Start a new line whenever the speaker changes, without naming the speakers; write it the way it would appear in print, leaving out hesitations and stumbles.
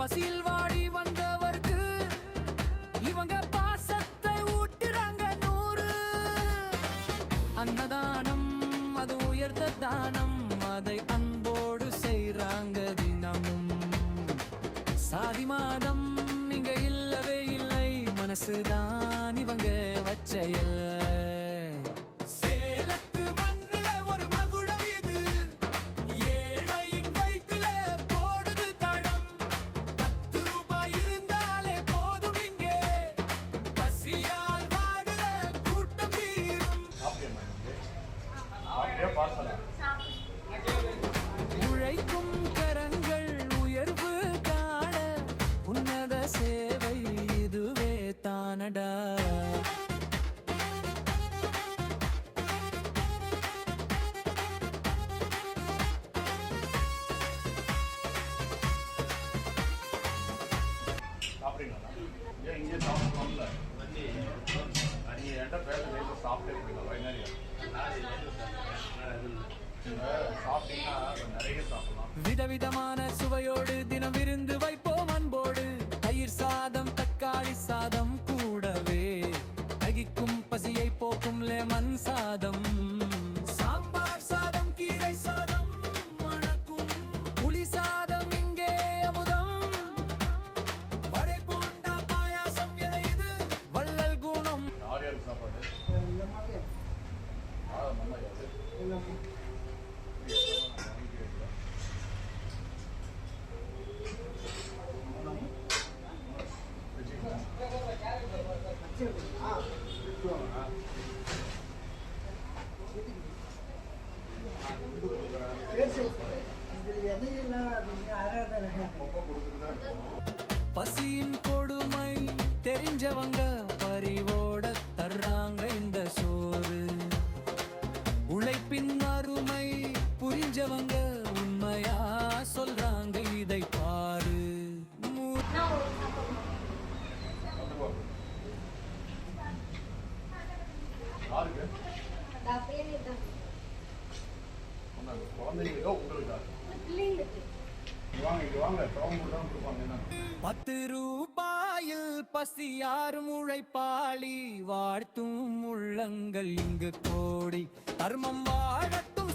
பசியில் வாடி வந்தவர்க்கு இவங்க பாசத்தை ஊட்டுறாங்க 100. அன்னதானம் அது உயர்ந்த தானம், அதை அன்போடு செய்றாங்க தினமும். சாதி மாதம் இங்க இல்லவே இல்லை, மனசுதான் இவங்க வச்சையில். உழைக்கும் கரங்கள் உயர்வு காண உன்னத சேவை இதுவே தானடா.
இங்கே சாப்பிடணும்ல நீ என்கிட்ட பேச சாப்பிட்டே போயிடலாம்.
விதவிதமான சுவையோடு தினம் விருந்து வைப்போம் அன்போடு. தயிர் சாதம் தக்காளி சாதம் கூடவே தகிக்கும் பசியை போக்கும் லெமன் சாதம். சாம்பார் சாதம் கீரை சாதம் மணக்கும் புளி சாதம் இங்கே அமுதம். வடை போண்டா பாயாசம் என இது வள்ளல் குணம்.
சாப்பாடு
பசியின் கொடுமை தெரிஞ்சவங்க பறிவோட தர்றாங்க இந்த சோறு. உழைப்பின் அருமை புரிஞ்சவங்க உண்மையா சொல்றாங்க இதை பாரு. ₹10 பசி யாரும் உழைப்பாளி வாழ்த்தும் உள்ளங்கள் இங்கு கோடி. தர்மம் வாழட்டும்.